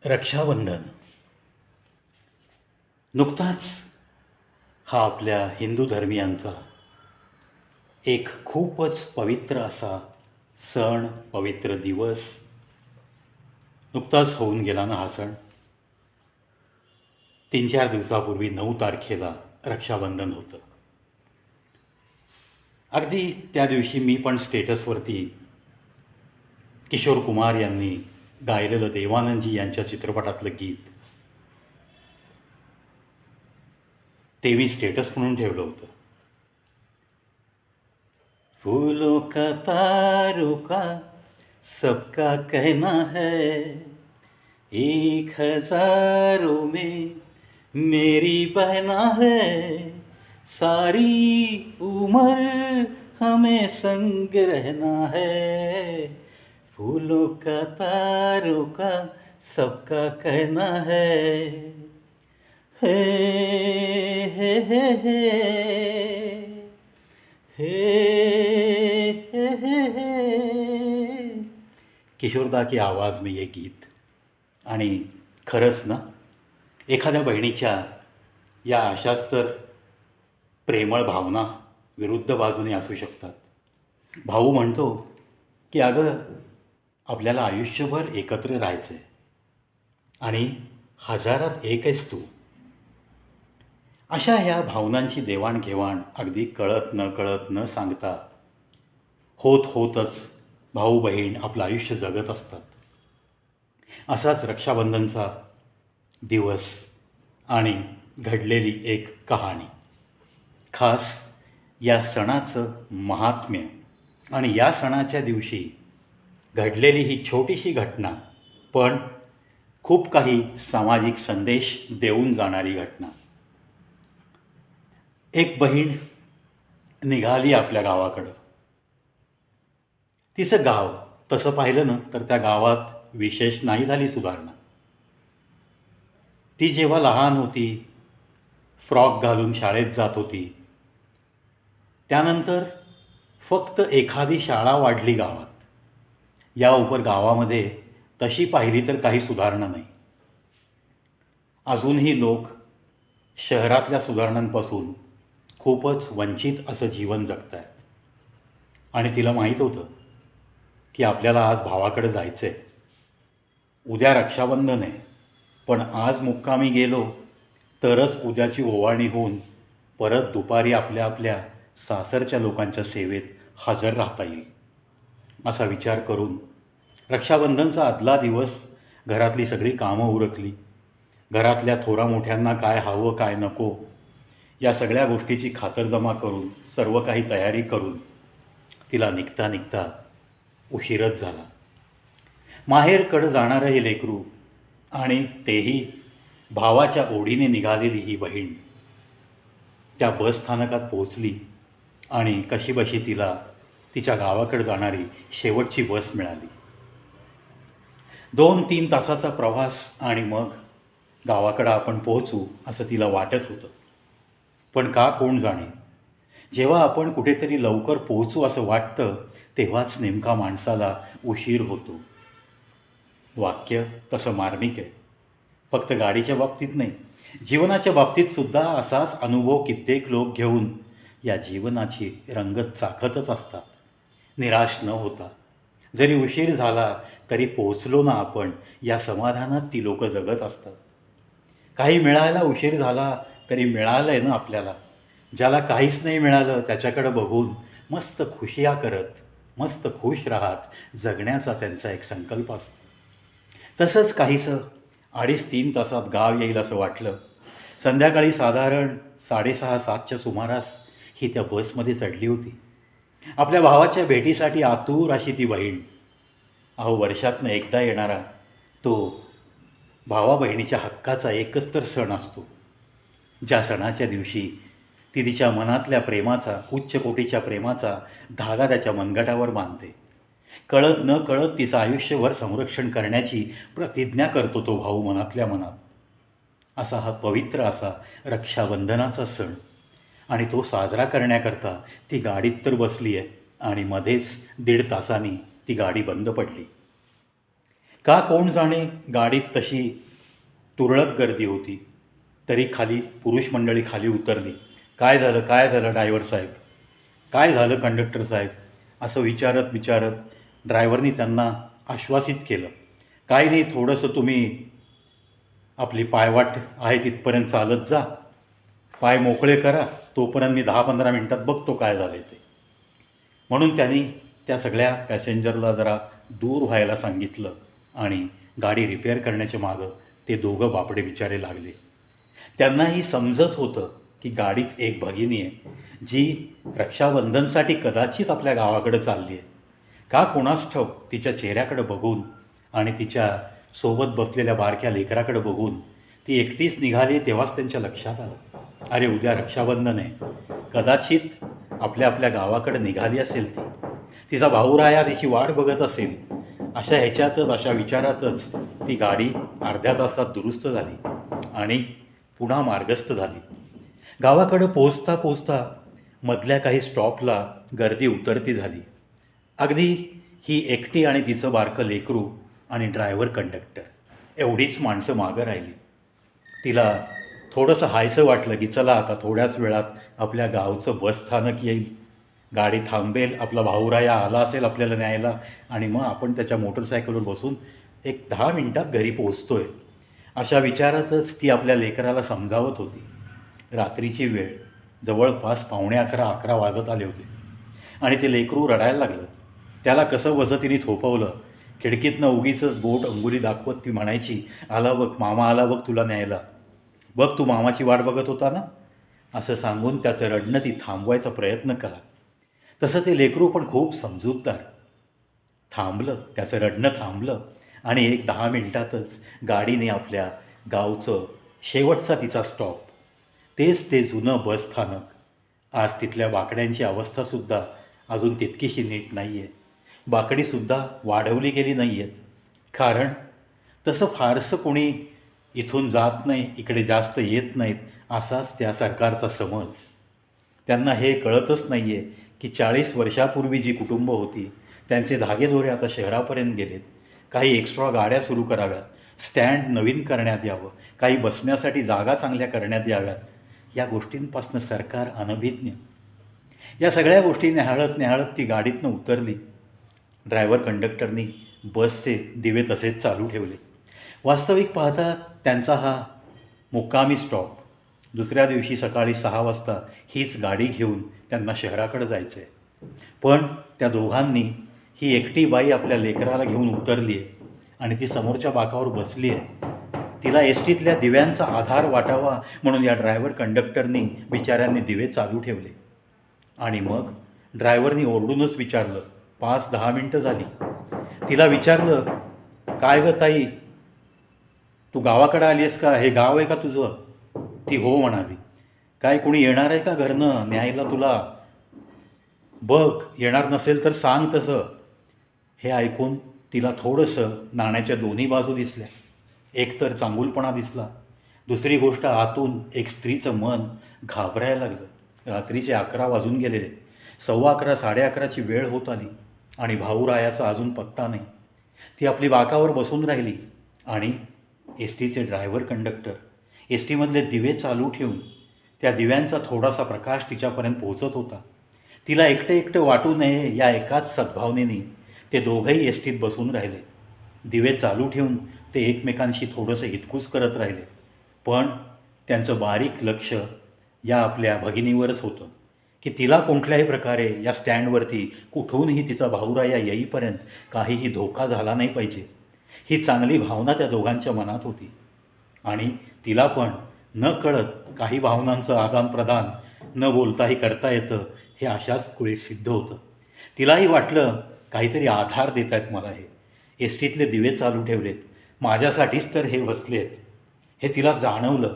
रक्षाबंधन नुकताच हा आपल्या हिंदू धर्मियांचा एक खूपच पवित्र असा सण, पवित्र दिवस नुकताच होऊन गेला ना. हा सण 3-4 दिवसापूर्वी 9 तारखेला रक्षाबंधन होतं. अगदी त्या दिवशी मी पण स्टेटसवरती किशोर कुमार यांनी गायलेलं देवानंदजी यांच्या चित्रपटातलं गीत ते मी स्टेटस म्हणून ठेवलं होतं. फूलों का तारों का सबका कहना है, 1,000 में मेरी बहना है, सारी उम्र हमें संग रहना है. फूलों का तारों का सबका कहना है. हे हे हे हे हे हे हे हे. किशोरदा की आवाज़ में ये गीत. आणि खरंच ना, एखाद्या बहिणीच्या या अशाच तर प्रेमळ भावना विरुद्ध बाजूने असू शकतात. भाऊ म्हणतो की अगं, आपल्याला आयुष्यभर एकत्र राहायचं आहे आणि हजारात एक आहेस तू. अशा ह्या भावनांची देवाणघेवाण अगदी कळत न सांगता होतच भाऊ बहीण आपलं आयुष्य जगत असतात. असाच रक्षाबंधनचा दिवस आणि घडलेली एक कहाणी, खास या सणाचं महात्म्य आणि या सणाच्या दिवशी घडलेली ही छोटीशी घटना, पण खूप काही सामाजिक संदेश देऊन जाणारी घटना. एक बहीण निघाली आपल्या गावाकडं. तिचं गाव तसं पाहिलं ना तर त्या गावात विशेष नाही झाली सुधारणा. ती जेव्हा लहान होती, फ्रॉक घालून शाळेत जात होती, त्यानंतर फक्त एखादी शाळा वाढली गावात. या उपर गावामध्ये तशी पाहिली तर काही सुधारणा नाही. अजूनही लोक शहरातल्या सुधारणांपासून खूपच वंचित असं जीवन जगत आहेत. आणि तिला माहीत होतं की आपल्याला आज भावाकडे जायचं आहे, उद्या रक्षाबंधन आहे, पण आज मुक्कामी गेलो तरच उद्याची ओवाळणी होऊन परत दुपारी आपल्या आपल्या सासरच्या लोकांच्या सेवेत हजर राहता येईल. असा विचार करून रक्षाबंधनचा आदला दिवस घरातली सगळी कामं उरकली. घरातल्या थोरा मोठ्यांना काय हवं काय नको या सगळ्या गोष्टीची खातरजमा करून सर्व काही तयारी करून तिला निघता निघता उशीरच झाला. माहेरकडं जाणारं हे लेकरू आणि तेही भावाच्या ओढीने निघालेली ही बहीण त्या बसस्थानकात पोहोचली आणि कशीबशी तिला तिच्या गावाकडे जाणारी शेवटची बस मिळाली. 2-3 तासाचा प्रवास आणि मग गावाकडं आपण पोहोचू असं तिला वाटत होतं. पण का कोण जाणे, जेव्हा आपण कुठेतरी लवकर पोहोचू असं वाटतं तेव्हाच नेमका माणसाला उशीर होतो. वाक्य तसं मार्मिक आहे. फक्त गाडीच्या बाबतीत नाही, जीवनाच्या बाबतीतसुद्धा असाच अनुभव कित्येक लोक घेऊन या जीवनाची रंगत चाखतच असतात, निराश न होता. जरी उशीर झाला तरी पोहोचलो ना आपण या समाधानात ती लोक जगत असतात. काही मिळायला उशीर झाला तरी मिळालं आहे ना आपल्याला. ज्याला काहीच नाही मिळालं त्याच्याकडं बघून मस्त खुशिया करत, मस्त खुश राहत जगण्याचा त्यांचा एक संकल्प असतो. तसंच काहीसं 2.5-3 तासात गाव येईल असं वाटलं. संध्याकाळी साधारण 6:30-7च्या सुमारास ही त्या बसमध्ये चढली होती. आपल्या भावाच्या भेटीसाठी आतुर अशी ती बहीण. अहो, वर्षातनं एकदा येणारा तो भावा बहिणीच्या हक्काचा एकच तर सण असतो, ज्या सणाच्या दिवशी ती तिच्या मनातल्या प्रेमाचा, उच्च कोटीच्या प्रेमाचा धागा त्याच्या मनगटावर बांधते. कळत न कळत तिचं आयुष्यभर संरक्षण करण्याची प्रतिज्ञा करतो तो भाऊ मनातल्या मनात. असा हा पवित्र असा रक्षाबंधनाचा सण. आणि तो साजरा करण्याकरता ती गाडीत तर बसली आहे आणि मध्येच 1.5 तासांनी ती गाडी बंद पडली. का कोण जाणे गाडीत तशी तुरळक गर्दी होती. तरी खाली पुरुष मंडळी खाली उतरली. काय झालं, काय झालं ड्रायव्हर साहेब, काय झालं कंडक्टर साहेब, असं विचारत विचारत ड्रायव्हरनी त्यांना आश्वासित केलं. काय नाही, थोडंसं तुम्ही आपली पायवाट आहे तिथपर्यंत चालत जा, पाय मोकळे करा, तोपर्यंत मी 10-15 मिनटात बघतो काय झालं ते. म्हणून त्यांनी त्या सगळ्या पॅसेंजरला जरा दूर व्हायला सांगितलं आणि गाडी रिपेअर करण्याच्या मागं ते दोघं बापडे बिचारे लागले. त्यांनाही समजत होतं की गाडीत एक भगिनी आहे जी रक्षाबंधनसाठी कदाचित आपल्या गावाकडे चालली आहे. का कोणास ठाऊक तिच्या चेहऱ्याकडे बघून आणि तिच्या सोबत बसलेल्या बारक्या लेकराकडे बघून ती एकटीच निघाली. तेव्हाच त्यांच्या लक्षात आलं, अरे उद्या रक्षाबंधन आहे, कदाचित आपल्या आपल्या गावाकडे निघाली असेल ती, तिचा भाऊराया तिची वाट बघत असेल. अशा विचारातच ती गाडी अर्ध्या तासात दुरुस्त झाली आणि पुन्हा मार्गस्थ झाली. गावाकडं पोचता पोचता मधल्या काही स्टॉपला गर्दी उतरती झाली. अगदी ही एकटी आणि तिचं बारकं लेकरू आणि ड्रायव्हर कंडक्टर एवढीच माणसं मागं राहिली. तिला थोडंसं हायसं वाटलं की चला आता थोड्याच वेळात आपल्या गावचं बस स्थानक येईल, गाडी थांबेल, आपला भाऊराया आला असेल आपल्याला न्यायला आणि मग आपण त्याच्या मोटरसायकलवर बसून एक 10 मिनटात घरी पोहोचतोय. अशा विचारातच ती आपल्या लेकराला समजावत होती. रात्रीची वेळ जवळपास 11:45 वाजत आले होते आणि ते लेकरू रडायला लागलं. त्याला कसं वसतीने थोपवलं. खिडकीतनं उगीचंच बोट अंगुली दाखवत ती म्हणायची, आला बघ मामा, आला बघ तुला न्यायला, बघ तू मामाची वाट बघत होता ना, असं सांगून त्याचं रडणं ती थांबवायचा प्रयत्न करा. तसं ते लेकरू पण खूप समजूतदार. थांबलं, त्याचं रडणं थांबलं आणि एक 10 मिनटातच गाडीने आपल्या गावचं शेवटचा तिचा स्टॉप, तेच ते जुनं बसस्थानक. आज तिथल्या बाकड्यांची अवस्थासुद्धा अजून तितकीशी नीट नाही आहे. बाकडीसुद्धा वाढवली गेली नाही आहेत, कारण तसं फारसं कोणी इथून जात नाही, इकडे जास्त येत नाहीत असाच त्या सरकारचा समज. त्यांना हे कळतच नाही आहे की 40 वर्षापूर्वी जी कुटुंबं होती त्यांचे धागेदोरे आता शहरापर्यंत गेलेत. काही एक्स्ट्रा गाड्या सुरू कराव्यात, स्टँड नवीन करण्यात यावं, काही बसण्यासाठी जागा चांगल्या करण्यात याव्यात. या गोष्टींपासून सरकार अनभिज्ञ. या सगळ्या गोष्टी न्याहाळत ती गाडीतनं उतरली. ड्रायव्हर कंडक्टरनी बसचे दिवे तसेच चालू ठेवले. वास्तविक पाहता त्यांचा हा मुक्कामी स्टॉप. दुसऱ्या दिवशी सकाळी 6 वाजता हीच गाडी घेऊन त्यांना शहराकडे जायचं आहे. पण त्या दोघांनी ही एकटी बाई आपल्या लेकराला घेऊन उतरली आहे आणि ती समोरच्या बाकावर बसली आहे. तिला एस टीतल्या दिव्यांचा आधार वाटावा म्हणून या ड्रायव्हर कंडक्टरनी बिचाऱ्यांनी दिवे चालू ठेवले. आणि मग ड्रायव्हरनी ओरडूनच विचारलं, 5-10 मिनटं झाली. तिला विचारलं, काय गं ताई, तू गावाकडं आली आहेस का, हे गाव आहे का तुझं? ती हो म्हणाली. काय कोणी येणार आहे का घरनं न्यायला तुला? बघ, येणार नसेल तर सांग तसं. हे ऐकून तिला थोडंसं नाण्याच्या दोन्ही बाजू दिसल्या. एक तर चांगुलपणा दिसला, दुसरी गोष्ट आतून एक स्त्रीचं मन घाबरायला लागलं. रात्रीचे 11 वाजून गेलेले. 11:15 11:30ची वेळ होत आली आणि भाऊरायाचा अजून पत्ता नाही. ती आपली बाकावर बसून राहिली आणि एस टीचे ड्रायव्हर कंडक्टर एस टीमधले दिवे चालू ठेवून त्या दिव्यांचा थोडासा प्रकाश तिच्यापर्यंत पोहोचत होता. तिला एकटं वाटू नये या एकाच सद्भावनेने ते दोघंही एस टीत बसून राहिले. दिवे चालू ठेवून ते एकमेकांशी थोडंसं हितकूस करत राहिले. पण त्यांचं बारीक लक्ष या आपल्या भगिनीवरच होतं की तिला कुठल्याही प्रकारे या स्टँडवरती कुठूनही तिचा भाऊराया येईपर्यंत काहीही धोका झाला नाही पाहिजे. ही चांगली भावना त्या दोघांच्या मनात होती आणि तिला पण न कळत काही भावनांचं आदानप्रदान न बोलताही करता येतं हे अशाच वेळी सिद्ध होतं. तिलाही वाटलं काहीतरी आधार देत आहेत मला हे. एस टीतले दिवे चालू ठेवलेत, माझ्यासाठीच तर हे बसले आहेत हे तिला जाणवलं.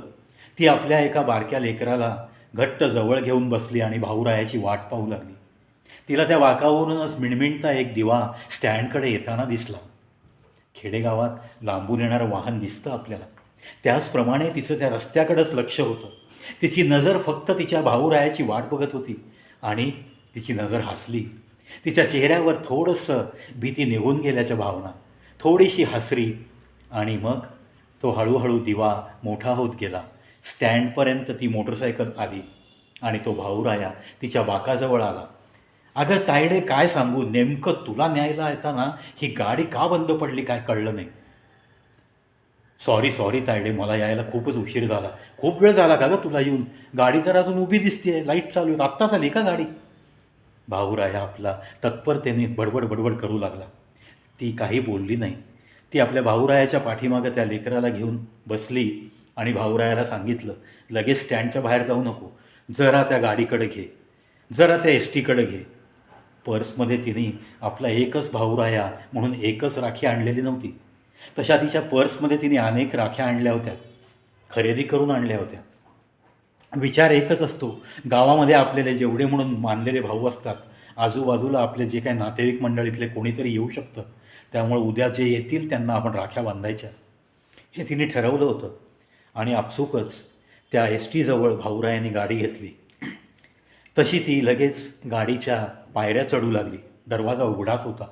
ती आपल्या एका बारक्या लेकराला घट्ट जवळ घेऊन बसली आणि भाऊरायाची वाट पाहू लागली. तिला त्या वाकावरूनच मिणमिणता एक दिवा स्टँडकडे येताना दिसला. खेडेगावात लांबून येणारं वाहन दिसतं आपल्याला, त्याचप्रमाणे तिचं त्या रस्त्याकडेच लक्ष होतं. तिची नजर फक्त तिच्या भाऊरायाची वाट बघत होती आणि तिची नजर हसली. तिच्या चेहऱ्यावर थोडंसं भीती निघून गेल्याच्या भावना, थोडीशी हसरी आणि मग तो हळूहळू दिवा मोठा होत गेला. स्टँडपर्यंत ती मोटरसायकल आली आणि तो भाऊराया तिच्या बाकाजवळ आला. "अगं तायडे, काय सांगू, नेमकं तुला न्यायला येताना ही गाडी का बंद पडली काय कळलं नाही." "सॉरी सॉरी तायडे, मला यायला खूपच उशीर झाला." "खूप वेळ झाला का गं तुला येऊन? गाडी तर अजून उभी दिसते, लाईट चालू आहे. आत्ताच आली का गाडी?" भाऊराया आपला तत्परतेने बडबड बडबड करू लागला. ती काही बोलली नाही. ती आपल्या भाऊरायाच्या पाठीमागं त्या लेकराला घेऊन बसली आणि भाऊरायाला सांगितलं, "लगेच स्टँडच्या बाहेर जाऊ नको. जरा त्या गाडीकडे घे, जरा त्या एस टीकडे घे." पर्समध्ये तिने आपला एकच भाऊराया म्हणून एकच राखी आणलेली नव्हती. तशा तिच्या पर्समध्ये तिने अनेक राख्या आणल्या होत्या, खरेदी करून आणल्या होत्या. विचार एकच असतो, गावामध्ये आपल्याला जेवढे म्हणून मानलेले भाऊ असतात, आजूबाजूला आपले जे काही नातेवाईक मंडळीतले कोणीतरी येऊ शकतं, त्यामुळे उद्या जे येतील त्यांना आपण राख्या बांधायच्या, हे तिने ठरवलं होतं. आणि आपसुकच त्या एस टीजवळ भाऊरायाने गाडी घेतली. तशी ती लगेच गाडीच्या पायऱ्या चढू लागली. दरवाजा उघडाच होता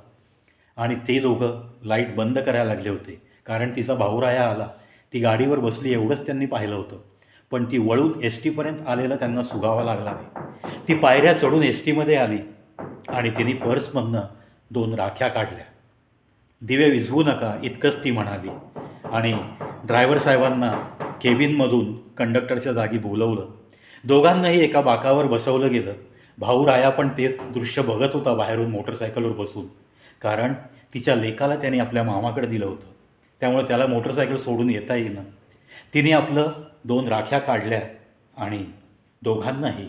आणि ते दोघं लाईट बंद करायला लागले होते, कारण तिचा भाऊराया आला. ती गाडीवर बसली एवढंच त्यांनी पाहिलं होतं, पण ती वळून एस टीपर्यंत आलेला त्यांना सुगावा लागला नाही. ती पायऱ्या चढून एस टीमध्ये आली आणि तिने पर्समधनं 2 राख्या काढल्या. "दिवे विझवू नका," इतकंच ती म्हणाली आणि ड्रायव्हर साहेबांना केबिनमधून कंडक्टरच्या जागी बोलवलं. दोघांनाही एका बाकावर बसवलं गेलं. भाऊराया पण तेच दृश्य बघत होता बाहेरून मोटरसायकलवर बसून, कारण तिच्या लेकाला त्याने आपल्या मामाकडे दिलं होतं, त्यामुळे त्याला मोटरसायकल सोडून येता येईना. तिने आपलं 2 राख्या काढल्या आणि दोघांनाही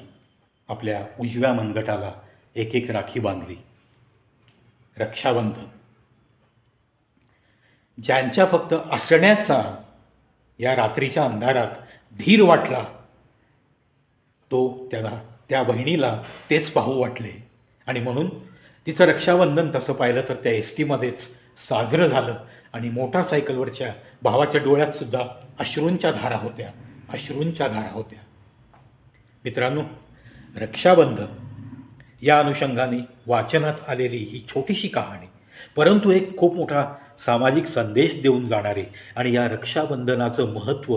आपल्या उजव्या मनगटाला एक एक राखी बांधली. रक्षाबंधन. ज्यांच्या फक्त असण्याचा या रात्रीच्या अंधारात धीर वाटला, तो त्याला त्या बहिणीला तेच पाहू वाटले आणि म्हणून तिचं रक्षाबंधन तसं पाहिलं तर त्या एस टीमध्येच साजरं झालं. आणि मोटारसायकलवरच्या भावाच्या डोळ्यातसुद्धा अश्रूंच्या धारा होत्या, अश्रूंच्या धारा होत्या. मित्रांनो, रक्षाबंधन या अनुषंगाने वाचनात आलेली ही छोटीशी कहाणी, परंतु एक खूप मोठा सामाजिक संदेश देऊन जाणारी आणि या रक्षाबंधनाचं महत्त्व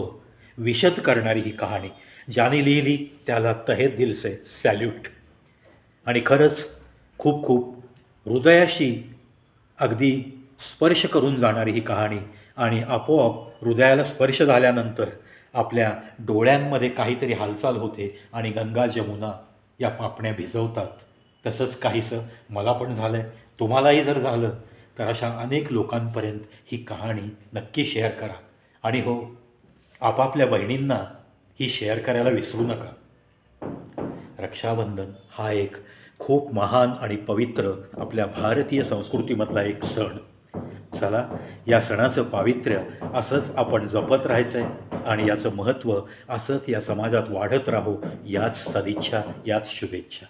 विशद करणारी ही कहाणी, ज्याने लिहिली त्याला तहे दिल से सॅल्यूट. आणि खरंच खूप खूप हृदयाशी अगदी स्पर्श करून जाणारी ही कहाणी. आणि आपोआप हृदयाला स्पर्श झाल्यानंतर आपल्या डोळ्यांमध्ये काहीतरी हालचाल होते आणि गंगा जमुना या पापण्या भिजवतात. तसंच काहीसं मला पण झालं आहे. तुम्हालाही जर झालं तर अशा अनेक लोकांपर्यंत ही कहाणी नक्की शेअर करा. आणि हो, आपापल्या बहिणींना ही शेअर करायला विसरू नका. रक्षाबंधन हा एक खूप महान आणि पवित्र आपल्या भारतीय संस्कृतीमधला एक सण. चला, या सणाचं पावित्र्य असंच आपण जपत राहायचं आहे आणि याचं महत्त्व असंच या समाजात वाढत राहो, याच सदिच्छा, याच शुभेच्छा.